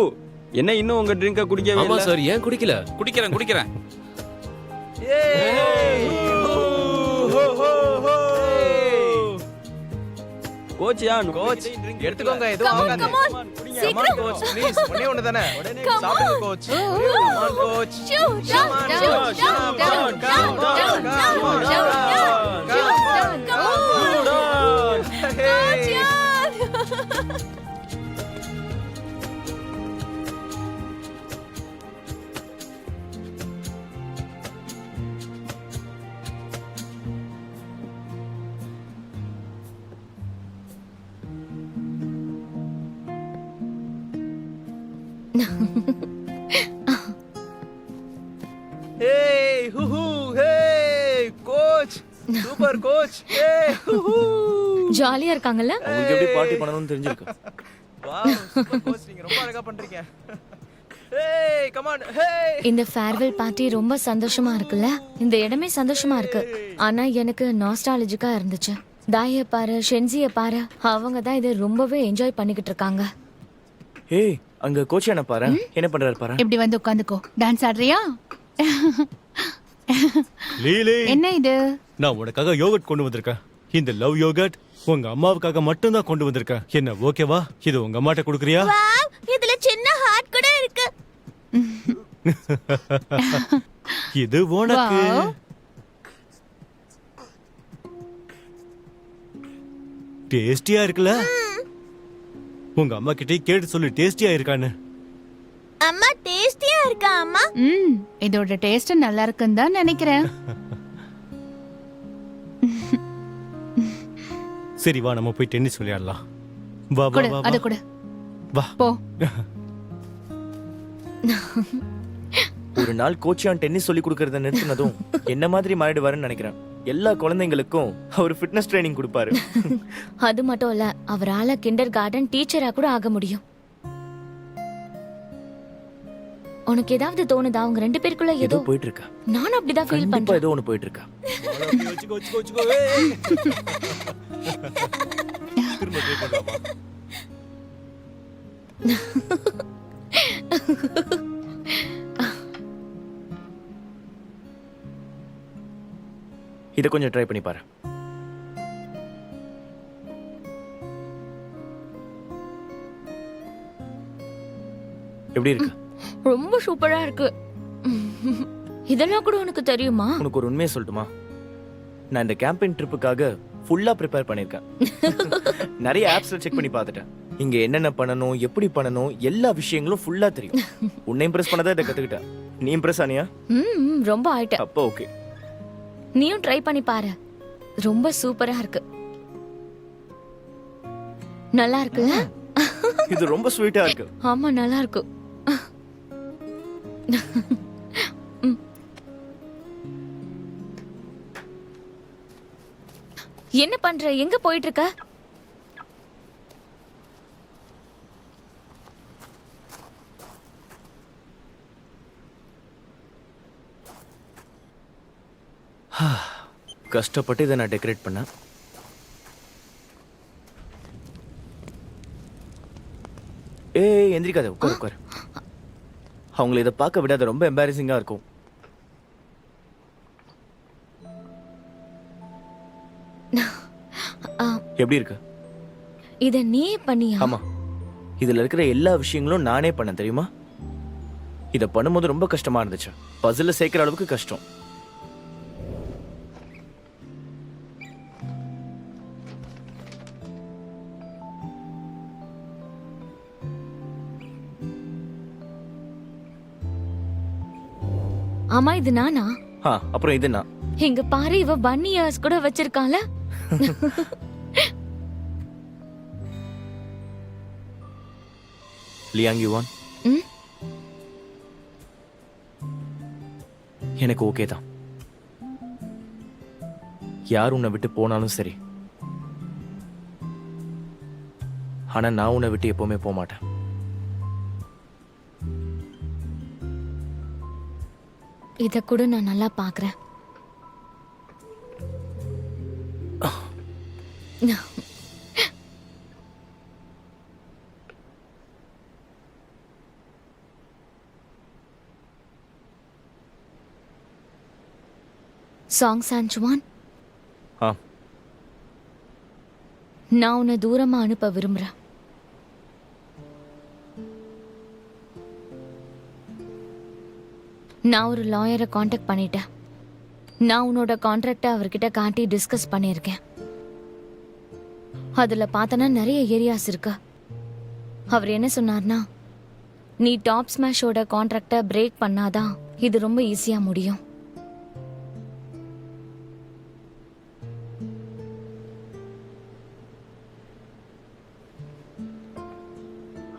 என்ன இன்னும் உங்க ட்ரிங்க குடிக்கவே ஆமா இல்ல? சார், ஏன் குடிக்கல? குடிக்கிறேன். கோச்சியான், கோச், எடுத்துக்கோங்க. எதுவும் Come on, ஆகாது. come on. Come on, சீக்கிரம். Coach, please. ஒண்ணே ஒண்ணு தானே. Come சாப்பிடுங்க on. Coach. Oh. Come on, coach. Shoot, down, Come on, down, coach. down, Come down, on, down, come on, down, come on, down, come down, on, down, come on. Hey. Coach, Hey, hoo-hoo, hey, coach. Super coach. Hey, hoo-hoo. ஜாலியா இருக்காங்கல்ல? உங்களுக்கு எப்படி party பண்ணணும்னு தெரிஞ்சிருக்கு. Wow, super coach. நீங்க ரொம்ப அழகா பண்றீங்க. Hey, come on. Hey. இந்த ஃபேர்வெல் பார்ட்டி ரொம்ப சந்தோஷமா இருக்குல்ல? இந்த இடமே சந்தோஷமா இருக்கு. ஆனா எனக்கு நாஸ்டாலஜிக்கா இருந்துச்சு. தாய பாரு, ஷென்சிய பாரு, அவங்க தான் இதை ரொம்பவே என்ஜாய் பண்ணிக்கிட்டு இருக்காங்க. ஏய், அங்க கோச்சியான பாரு. என்ன பண்றாரு பாரு. இப்படி வந்து உட்காந்துக்கோ. டான்ஸ் ஆடுறியா? லீலி, என்ன இது? நான் உனக்காக யோகட் கொண்டு வந்திருக்கேன். இந்த லவ் யோகட் உங்க அம்மாவுக்காக மட்டும் தான் கொண்டு வந்திருக்கேன். என்ன ஓகேவா? இது உங்க அம்மாட்ட கொடுக்குறியா? wow, இதுல சின்ன ஹார்ட் கூட இருக்கு. இது உனக்கு. Wow. டேஸ்டியா இருக்குல்ல? உங்க அம்மா கிட்டே கேட்டு சொல்லு டேஸ்டியா இருக்கான்னு. அம்மா டேஸ்டியா இருக்கா அம்மா? இதோட டேஸ்ட் நல்லா இருக்குன்னு தான் நினைக்கிறேன். சரி வா, நம்ம போய் டென்னிஸ் விளையாடலாம். வா வா கொடு, வா அத வா. கொடு. வா. போ. ஒரு நாள் கோச்சியான் டென்னிஸ் சொல்லி கொடுக்கறத நிறுத்தினதும் என்ன மாதிரி மாறிடுவாருன்னு நினைக்கிறேன். எல்லா குழந்தைங்களுக்கும் அவர் ஃபிட்னஸ் ட்ரைனிங் கொடுப்பாரு. அது மட்டும் இல்ல, அவரால கிண்டர் கார்டன் டீச்சரா கூட ஆக முடியும். உனக்கு ஏதாவது தோணுதா? அவங்க 2 பேருக்குள்ள ஏதோ ஏதோ போயிட்டு இருக்கா. நானும் அப்படிதான் ஃபீல் கண்டிப்பா பண்றேன். ஏதோ ஒண்ணு போயிட்டு இருக்கா. வச்சுக்கோ, வச்சுக்கோ, வச்சுக்கோ. ஏய். திரும்ப ட்ரை பண்ணலாமா? இதை கொஞ்சம் ட்ரை பண்ணி பாரு. எப்படி இருக்கு? ரொம்ப சூப்பரா இருக்கு. இதெல்லாம் கூட உனக்கு தெரியுமா? உனக்கு ஒரு உண்மையை சொல்லட்டுமா? நான் இந்த கேம்பெயின் ட்ரிப்புக்காக ஃபுல்லா ப்ரிப்பேர் பண்ணிருக்கேன். நிறைய ஆப்ஸ்ல செக் பண்ணி பார்த்துட்டேன். இங்க என்னென்ன பண்ணணும், எப்படி பண்ணணும், எல்லா விஷயங்களும் ஃபுல்லா தெரியும். உன்னை இம்ப்ரெஸ் பண்ணதான் இதை கத்துக்கிட்டேன். நீ இம்ப்ரெஸ் ஆனியா? ரொம்ப ஆயிட்ட. அப்போ ஓகே. நீயும் ட்ரை பண்ணி பாரு. ரொம்ப சூப்பரா இருக்கு. நல்லா இருக்குல்ல? இது ரொம்ப ஸ்வீட்டா இருக்கு. ஆமா, நல்லா இருக்கு. என்ன பண்ற? எங்க போயிட்டு இருக்க? கஷ்டப்பட்டு இதை நான் டெக்கரேட் பண்ணேன். ஏய் எந்திரிக்காத, உட்கார் உட்கார். அவங்கள இதை பார்க்க விடாத, ரொம்ப எம்பாரசிங்கா இருக்கும். எப்படி இருக்கு? இத நீ பண்ணியா? ஆமா, இதுல இருக்கிற எல்லா விஷயங்களும் நானே பண்ணேன் தெரியுமா? இத பண்ணும்போது ரொம்ப கஷ்டமா இருந்துச்சு. பசில சேர்க்கிற அளவுக்கு கஷ்டம். ஆமா, இது நானா? அப்புறம் இது நான். இங்க பாரு, இவ பன்னி இயர்ஸ் கூட வச்சிருக்கால. லியாங் யுவான், எனக்கு ஓகே தான். யார் உன்னை விட்டு போனாலும் சரி, ஆனா நான் உன்னை விட்டு எப்பவுமே போக மாட்டேன். இத கூட நான் நல்லா பாக்குறேன். சாங் சான்சுவான், நான் உன்னை தூரமா அனுப்ப விரும்புறேன். நான் ஒரு லாயரை காண்டாக்ட் பண்ணிட்டேன். நான் உன்னோட கான்ட்ராக்டை அவர்கிட்ட காட்டி டிஸ்கஸ் பண்ணியிருக்கேன். அதில் பார்த்தனா நிறைய ஏரியாஸ் இருக்கு. அவர் என்ன சொன்னார்னா, நீ டாப் ஸ்மாஷோட கான்ட்ராக்டை பிரேக் பண்ணாதான் இது ரொம்ப ஈஸியா முடியும்.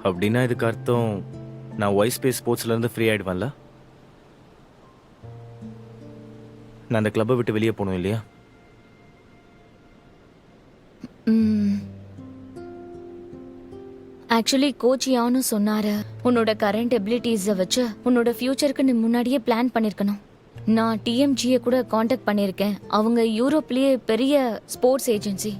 அப்படின்னா இதுக்கு அர்த்தம் நான் ஒய் ஸ்பேஸ் ஸ்போர்ட்ஸ்ல இருந்து ஃப்ரீ ஆயிடுவேன்ல? நான் அந்த கிளப்பை விட்டு வெளியே போகணும் இல்லையா? ஆக்சுவலி கோச் யானு சொன்னாரு, உன்னோட கரண்ட் எபிலிட்டிஸை வச்சு உன்னோட ஃபியூச்சருக்கு நீ முன்னாடியே பிளான் பண்ணிருக்கணும். நான் டிஎம்ஜியை கூட காண்டாக்ட் பண்ணியிருக்கேன். அவங்க யூரோப்லயே பெரிய ஸ்போர்ட்ஸ் ஏஜென்சி.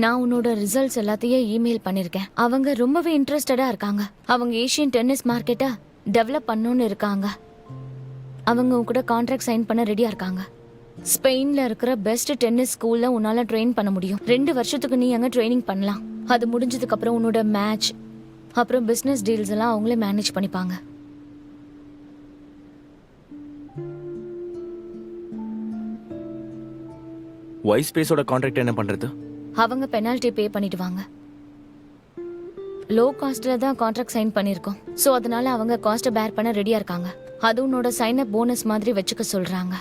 நான் உன்னோட ரிசல்ட்ஸ் எல்லாத்தையும் இமெயில் பண்ணியிருக்கேன். அவங்க ரொம்பவே இன்ட்ரெஸ்டடா இருக்காங்க. அவங்க ஏஷியன் டென்னிஸ் மார்க்கெட்டை டெவலப் பண்ணணும்னு இருக்காங்க. அவங்க உன் கூட கான்ட்ராக்ட் சைன் பண்ண ரெடியா இருக்காங்க. ஸ்பெயின்ல இருக்கிற பெஸ்ட் டென்னிஸ் ஸ்கூல்ல உன்னால ட்ரெயின் பண்ண முடியும். 2 வருஷத்துக்கு நீ அங்க ட்ரைனிங் பண்ணலாம். அது முடிஞ்சதுக்கு அப்புறம் உன்னோட மேட்ச், அப்புறம் பிசினஸ் டீல்ஸ் எல்லாம் அவங்களே மேனேஜ் பண்ணிப்பாங்க. ஒய் ஸ்பேஸோட கான்ட்ராக்ட் என்ன பண்றது? அவங்க பெனால்ட்டி பே பண்ணிடுவாங்க. லோ காஸ்ட்ல தான் கான்ட்ராக்ட் சைன் பண்ணிருக்கோம். சோ அதனால அவங்க காஸ்ட்டை பேர் பண்ண ரெடியா இருக்காங்க. அது உன்னோட சைன் அப் போனஸ் மாதிரி வச்சுக்க சொல்றாங்க.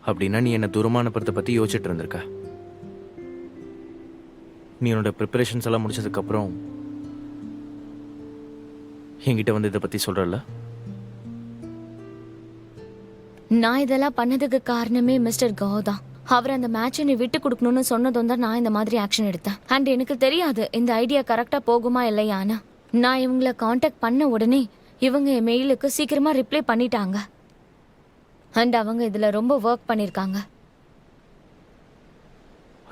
அப்படின்னா நீ என்ன தூரமா அனுப்புறத பத்தி யோசிச்சுட்டு இருந்திருக்க. நீ உன்னோட ப்ரிப்பரேஷன்ஸ் எல்லாம் முடிச்சதுக்கு அப்புறம் என்கிட்ட வந்து இதை பத்தி சொல்றல? நான் இதெல்லாம் பண்ணதுக்கு காரணமே மிஸ்டர் கோ தான். அவர் அந்த மேட்சை நீ விட்டு கொடுக்கணும்னு சொன்னதும் தான் நான் இந்த மாதிரி ஆக்ஷன் எடுத்தேன். அண்ட் எனக்கு தெரியாது இந்த ஐடியா கரெக்டா போகுமா இல்லையான்னு. நான் இவங்கள காண்டாக்ட் பண்ண உடனே இவங்க என் மெயிலுக்கு சீக்கிரமா ரிப்ளை பண்ணிட்டாங்க. அண்ட் அவங்க இதுல ரொம்ப ஒர்க் பண்ணிருக்காங்க.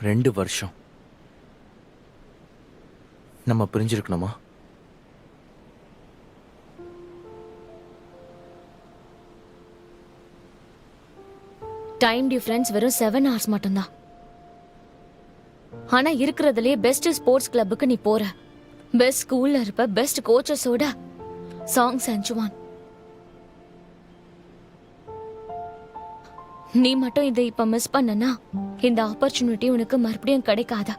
2 வருஷம் நம்ம பிரிஞ்சிருக்கணுமா? டைம் டிஃபரன்ஸ் வெறும் 7 hours மட்டும்தான். ஆனா இருக்கிறதுலயே பெஸ்ட் ஸ்போர்ட்ஸ் கிளப்புக்கு நீ போற. பெஸ்ட் ஸ்கூல்ல இருப்ப பெஸ்ட் கோச்சஸோட சாங்ஸ் அஞ்சுவான். நீ மட்டும் இதை இப்ப மிஸ் பண்ணனா இந்த ஆப்பர்ச்சுனிட்டி உனக்கு மறுபடியும் கிடைக்காதா?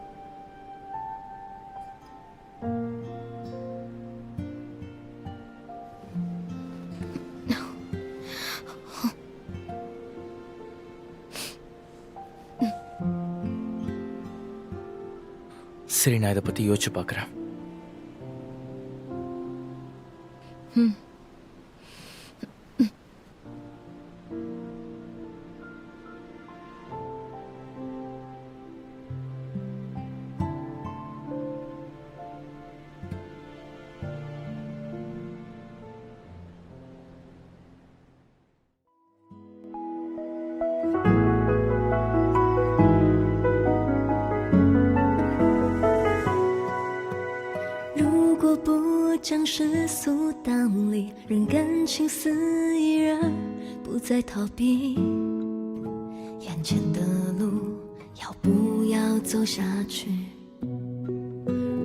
சரி, நான் இதை பத்தி யோசிச்சு பார்க்குறேன்.如果不将世俗当理，任感情肆意，人不再逃避，眼前的路要不要走下去？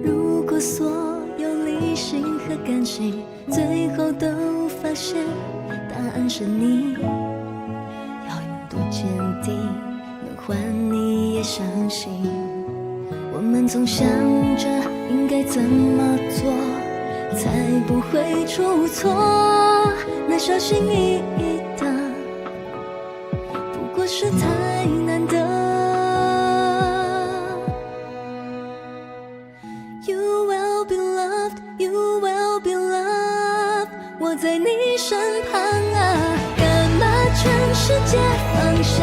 如果所有理性和感性最后都发现答案是你，要有多坚定，能换你也相信。我们总想着应该怎么做才不会出错，那小心翼翼的不过是太难得。 You will be loved, you will be loved， 我在你身旁啊，干嘛全世界放下？